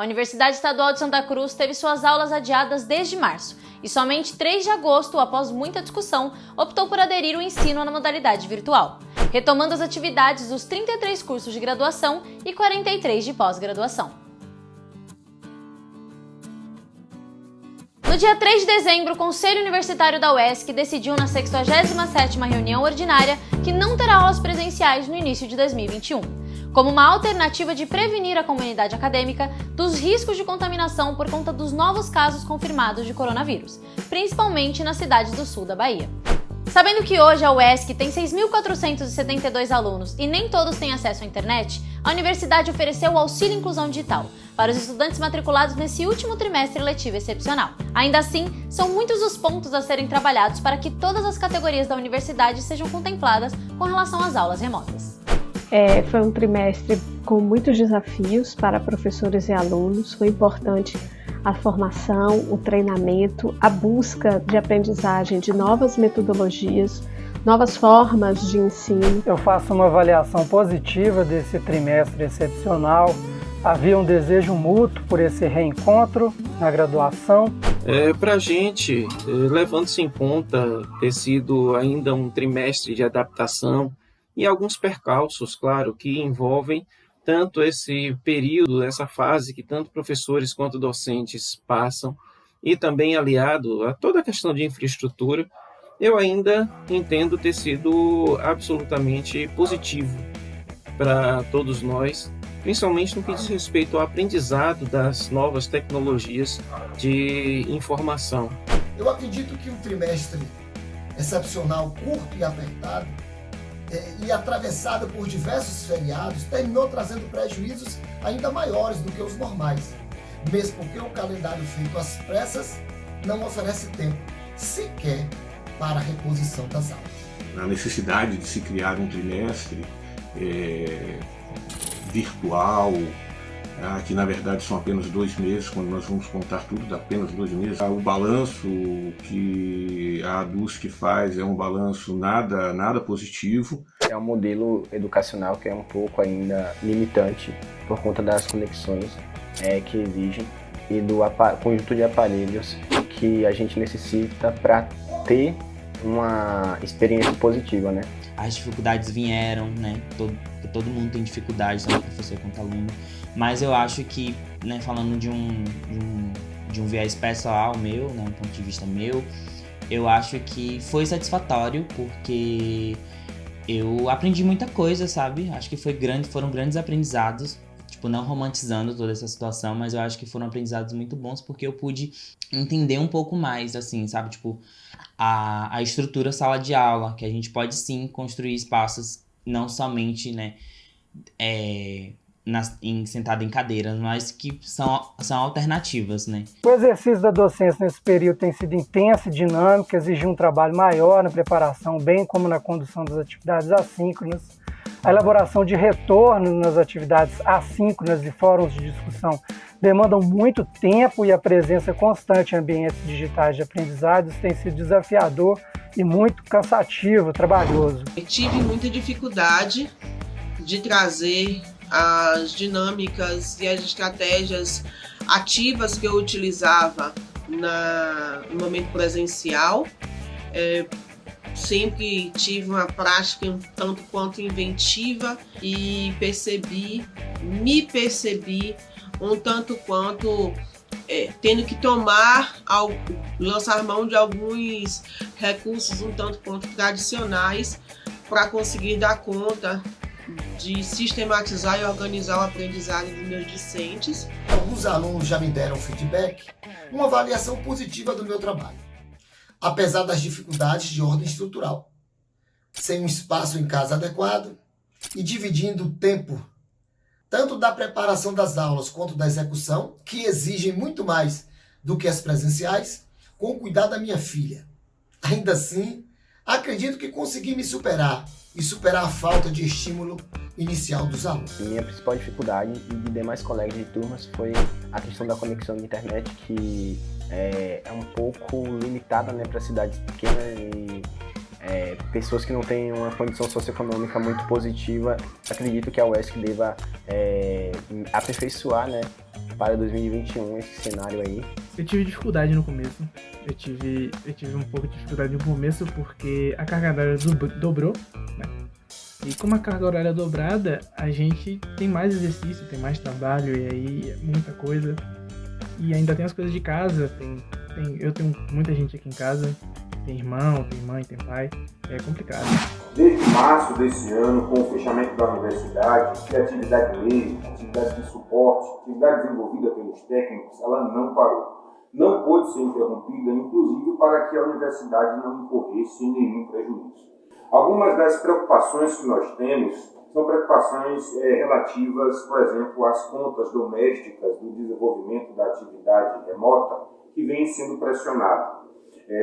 A Universidade Estadual de Santa Cruz teve suas aulas adiadas desde março e somente 3 de agosto, após muita discussão, optou por aderir ao ensino na modalidade virtual, retomando as atividades dos 33 cursos de graduação e 43 de pós-graduação. No dia 3 de dezembro, o Conselho Universitário da UESC decidiu na 67ª reunião ordinária que não terá aulas presenciais no início de 2021, como uma alternativa de prevenir a comunidade acadêmica dos riscos de contaminação por conta dos novos casos confirmados de coronavírus, principalmente nas cidades do sul da Bahia. Sabendo que hoje a UESC tem 6.472 alunos e nem todos têm acesso à internet, a universidade ofereceu o Auxílio Inclusão Digital para os estudantes matriculados nesse último trimestre letivo excepcional. Ainda assim, são muitos os pontos a serem trabalhados para que todas as categorias da universidade sejam contempladas com relação às aulas remotas. Foi um trimestre com muitos desafios para professores e alunos. Foi importante a formação, o treinamento, a busca de aprendizagem de novas metodologias, novas formas de ensino. Eu faço uma avaliação positiva desse trimestre excepcional. Havia um desejo mútuo por esse reencontro na graduação. Para a gente, levando-se em conta ter sido ainda um trimestre de adaptação e alguns percalços, claro, que envolvem tanto esse período, essa fase que tanto professores quanto docentes passam, e também aliado a toda a questão de infraestrutura, eu ainda entendo ter sido absolutamente positivo para todos nós, principalmente no que diz respeito ao aprendizado das novas tecnologias de informação. Eu acredito que um trimestre excepcional, curto e apertado, e atravessado por diversos feriados, terminou trazendo prejuízos ainda maiores do que os normais, mesmo porque o calendário feito às pressas não oferece tempo sequer para a reposição das aulas. A necessidade de se criar um trimestre virtual, que na verdade são apenas 2 meses, quando nós vamos contar tudo, dá apenas 2 meses. O balanço que a ADUSC faz é um balanço nada positivo. É um modelo educacional que é um pouco ainda limitante por conta das conexões que exigem e do conjunto de aparelhos que a gente necessita para ter uma experiência positiva, né? As dificuldades vieram, né? Todo mundo tem dificuldade, tanto professor quanto aluno. Mas eu acho que, né, falando de um viés pessoal meu, né, um ponto de vista meu, eu acho que foi satisfatório, porque eu aprendi muita coisa, sabe? Acho que foram grandes aprendizados, tipo, não romantizando toda essa situação, mas eu acho que foram aprendizados muito bons, porque eu pude entender um pouco mais, assim, sabe? Tipo, a estrutura sala de aula, que a gente pode sim construir espaços, não somente, né, sentado em cadeiras, mas que são alternativas, né? O exercício da docência nesse período tem sido intenso e dinâmico, exigiu um trabalho maior na preparação, bem como na condução das atividades assíncronas. A elaboração de retorno nas atividades assíncronas e fóruns de discussão demandam muito tempo, e a presença constante em ambientes digitais de aprendizado tem sido desafiador e muito cansativo, trabalhoso. Eu tive muita dificuldade de trazer as dinâmicas e as estratégias ativas que eu utilizava no momento presencial. Sempre tive uma prática um tanto quanto inventiva e me percebi um tanto quanto tendo que lançar mão de alguns recursos um tanto quanto tradicionais para conseguir dar conta de sistematizar e organizar o aprendizado dos meus discentes. Alguns alunos já me deram feedback, uma avaliação positiva do meu trabalho, apesar das dificuldades de ordem estrutural, sem um espaço em casa adequado e dividindo o tempo, tanto da preparação das aulas quanto da execução, que exigem muito mais do que as presenciais, com o cuidado da minha filha. Ainda assim, acredito que consegui me superar e superar a falta de estímulo inicial dos alunos. Minha principal dificuldade e de demais colegas de turmas foi a questão da conexão de internet, que é um pouco limitada, né, para cidades pequenas e pessoas que não têm uma condição socioeconômica muito positiva. Acredito que a UESC deva aperfeiçoar, né, para 2021 esse cenário aí? Eu tive dificuldade no começo. Eu tive um pouco de dificuldade no começo porque a carga horária dobrou, né? E como a carga horária é dobrada, a gente tem mais exercício, tem mais trabalho, e aí é muita coisa. E ainda tem as coisas de casa, eu tenho muita gente aqui em casa, tem irmão, tem mãe, tem pai, é complicado. Desde março desse ano, com o fechamento da universidade, a atividade médica, atividade de suporte, atividade desenvolvida pelos técnicos, ela não parou. Não pôde ser interrompida, inclusive para que a universidade não incorresse em nenhum prejuízo. Algumas das preocupações que nós temos são preocupações relativas, por exemplo, às contas domésticas do desenvolvimento da atividade remota, que vem sendo pressionada.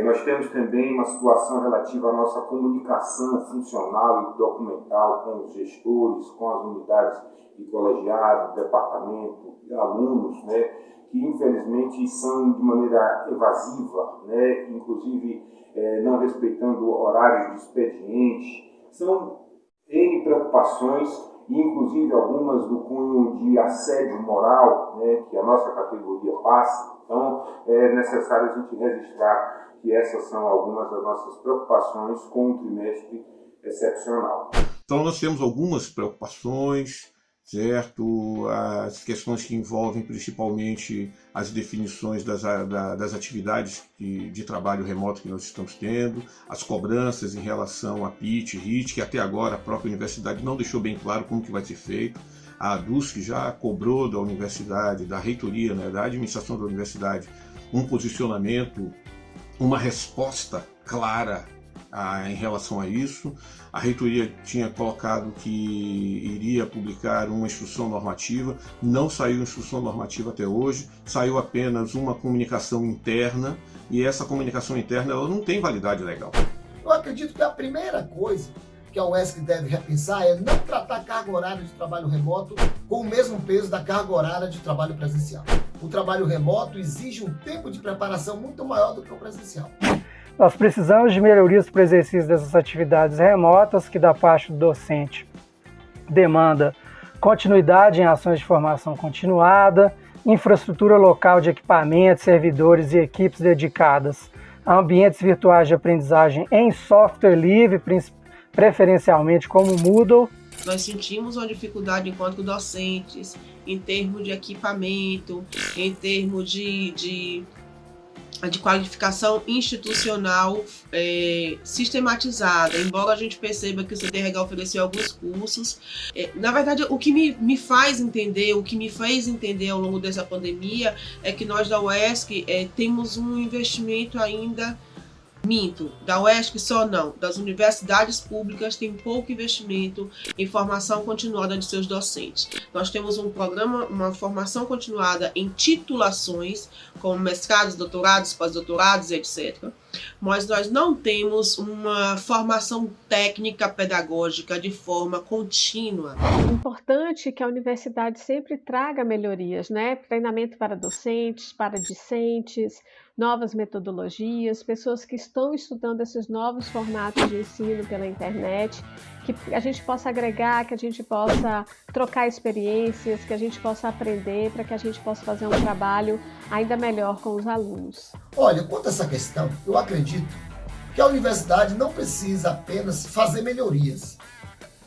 Nós temos também uma situação relativa à nossa comunicação funcional e documental com os gestores, com as unidades de colegiado, departamento, alunos, né, que infelizmente são de maneira evasiva, né, inclusive não respeitando horários de expediente. São N preocupações, inclusive algumas do cunho de assédio moral, né, que a nossa categoria passa. Então, é necessário a gente registrar que essas são algumas das nossas preocupações com um trimestre excepcional. Então, nós temos algumas preocupações, certo? As questões que envolvem principalmente as definições das atividades de trabalho remoto que nós estamos tendo, as cobranças em relação a PIT, RIT, que até agora a própria universidade não deixou bem claro como que vai ser feito. A ADUSC já cobrou da universidade, da reitoria, né, da administração da universidade, um posicionamento, uma resposta clara em relação a isso. A reitoria tinha colocado que iria publicar uma instrução normativa, não saiu instrução normativa até hoje, saiu apenas uma comunicação interna, e essa comunicação interna ela não tem validade legal. Eu acredito que a primeira coisa que a UESC deve repensar é não tratar a carga horária de trabalho remoto com o mesmo peso da carga horária de trabalho presencial. O trabalho remoto exige um tempo de preparação muito maior do que o presencial. Nós precisamos de melhorias para o exercício dessas atividades remotas, que da parte do docente demanda continuidade em ações de formação continuada, infraestrutura local de equipamentos, servidores e equipes dedicadas a ambientes virtuais de aprendizagem em software livre, preferencialmente como o Moodle. Nós sentimos uma dificuldade enquanto docentes, em termos de equipamento, em termos de qualificação institucional sistematizada, embora a gente perceba que o CTRH ofereceu alguns cursos. Na verdade, o que me faz entender, o que me fez entender ao longo dessa pandemia é que nós da UESC temos um investimento ainda da UESC só não, das universidades públicas tem pouco investimento em formação continuada de seus docentes. Nós temos um programa, uma formação continuada em titulações, como mestrados, doutorados, pós-doutorados, etc. Mas nós não temos uma formação técnica pedagógica de forma contínua. É importante que a universidade sempre traga melhorias, né? Treinamento para docentes, para discentes, novas metodologias, pessoas que estão estudando esses novos formatos de ensino pela internet, que a gente possa agregar, que a gente possa trocar experiências, que a gente possa aprender, para que a gente possa fazer um trabalho ainda melhor com os alunos. Olha, quanto a essa questão, eu acredito que a universidade não precisa apenas fazer melhorias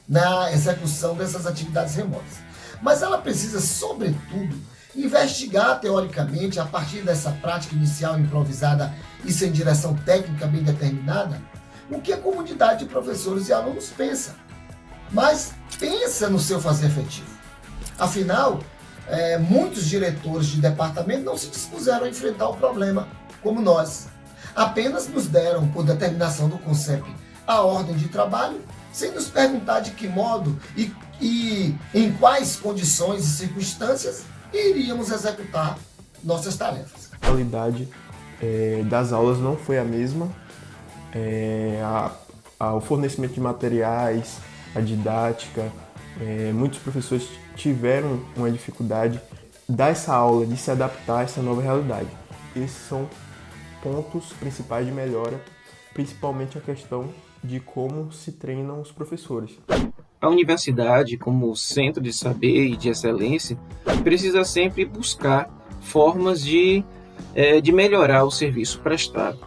na execução dessas atividades remotas, mas ela precisa, sobretudo, investigar teoricamente, a partir dessa prática inicial improvisada e sem direção técnica bem determinada, o que a comunidade de professores e alunos pensa. Mas pensa no seu fazer efetivo. Afinal, muitos diretores de departamento não se dispuseram a enfrentar o problema, como nós. Apenas nos deram, por determinação do CONCEP, a ordem de trabalho, sem nos perguntar de que modo e em quais condições e circunstâncias iríamos executar nossas tarefas. A qualidade das aulas não foi a mesma. O fornecimento de materiais, a didática, muitos professores tiveram uma dificuldade dessa aula, de se adaptar a essa nova realidade. Esses são pontos principais de melhora, principalmente a questão de como se treinam os professores. a universidade, como centro de saber e de excelência, precisa sempre buscar formas de melhorar o serviço prestado.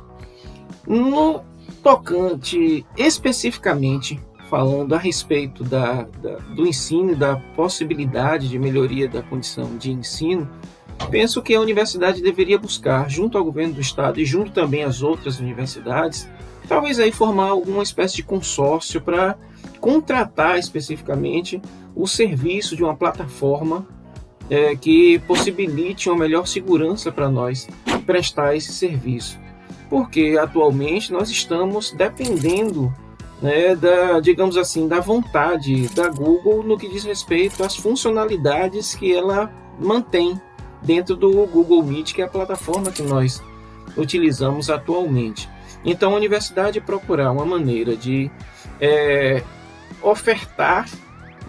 No tocante especificamente falando a respeito do ensino e da possibilidade de melhoria da condição de ensino, penso que a universidade deveria buscar, junto ao governo do estado e junto também às outras universidades, talvez aí formar alguma espécie de consórcio para contratar especificamente o serviço de uma plataforma que possibilite uma melhor segurança para nós prestar esse serviço. Porque atualmente nós estamos dependendo, digamos assim, da vontade da Google no que diz respeito às funcionalidades que ela mantém dentro do Google Meet, que é a plataforma que nós utilizamos atualmente. Então a universidade procurar uma maneira de ofertar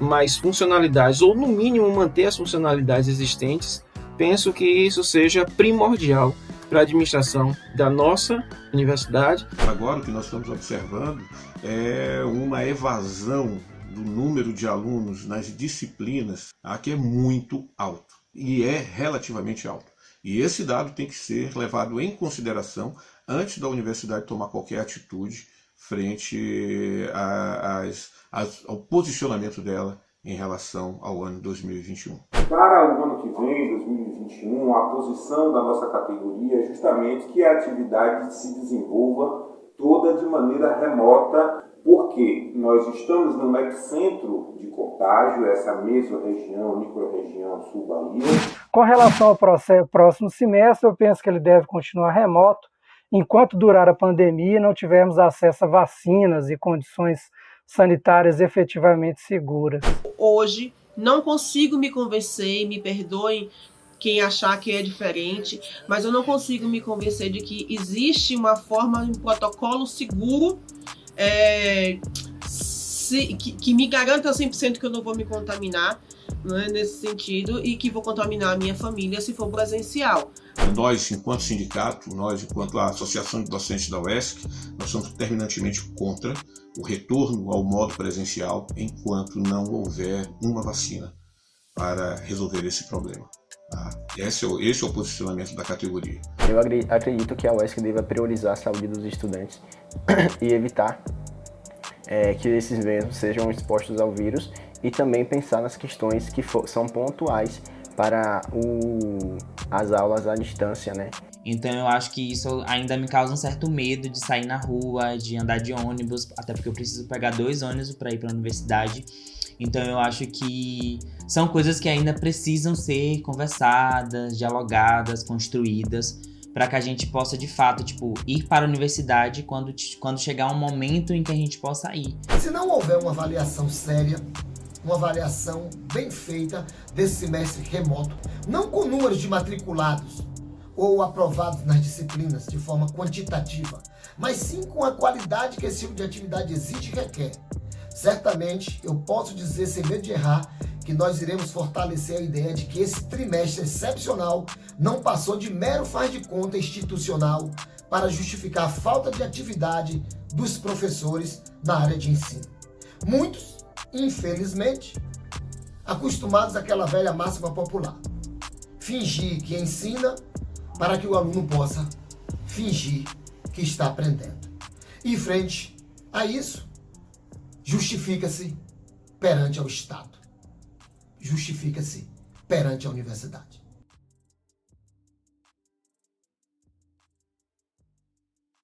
mais funcionalidades, ou no mínimo manter as funcionalidades existentes, penso que isso seja primordial para a administração da nossa universidade. Agora o que nós estamos observando é uma evasão do número de alunos nas disciplinas que é muito alto, e é relativamente alto. E esse dado tem que ser levado em consideração antes da universidade tomar qualquer atitude frente ao posicionamento dela em relação ao ano 2021. Para o ano que vem, 2021, a posição da nossa categoria é justamente que a atividade se desenvolva toda de maneira remota, porque nós estamos no epicentro de contágio, essa mesma micro-região sul-Bahia. Com relação ao próximo semestre, eu penso que ele deve continuar remoto, enquanto durar a pandemia e não tivermos acesso a vacinas e condições sanitárias efetivamente seguras. Hoje não consigo me convencer, e me perdoem quem achar que é diferente, mas eu não consigo me convencer de que existe uma forma, um protocolo seguro que me garanta 100% que eu não vou me contaminar, né, nesse sentido, e que vou contaminar a minha família se for presencial. Nós, enquanto sindicato, nós, enquanto a Associação de Docentes da UESC, nós somos terminantemente contra o retorno ao modo presencial enquanto não houver uma vacina para resolver esse problema. Esse é o posicionamento da categoria. Eu acredito que a UESC deva priorizar a saúde dos estudantes e evitar que esses mesmos sejam expostos ao vírus, e também pensar nas questões que são pontuais para as aulas à distância, né? Então eu acho que isso ainda me causa um certo medo de sair na rua, de andar de ônibus, até porque eu preciso pegar 2 ônibus para ir para a universidade. Então eu acho que são coisas que ainda precisam ser conversadas, dialogadas, construídas, para que a gente possa, de fato, ir para a universidade quando chegar um momento em que a gente possa ir. Se não houver uma avaliação séria, uma avaliação bem feita desse semestre remoto, não com números de matriculados ou aprovados nas disciplinas de forma quantitativa, mas sim com a qualidade que esse tipo de atividade exige e requer, certamente eu posso dizer, sem medo de errar, que nós iremos fortalecer a ideia de que esse trimestre excepcional não passou de mero faz de conta institucional para justificar a falta de atividade dos professores na área de ensino. Muitos, infelizmente, acostumados àquela velha máxima popular: fingir que ensina para que o aluno possa fingir que está aprendendo. E frente a isso, justifica-se perante ao Estado, justifica-se perante a universidade.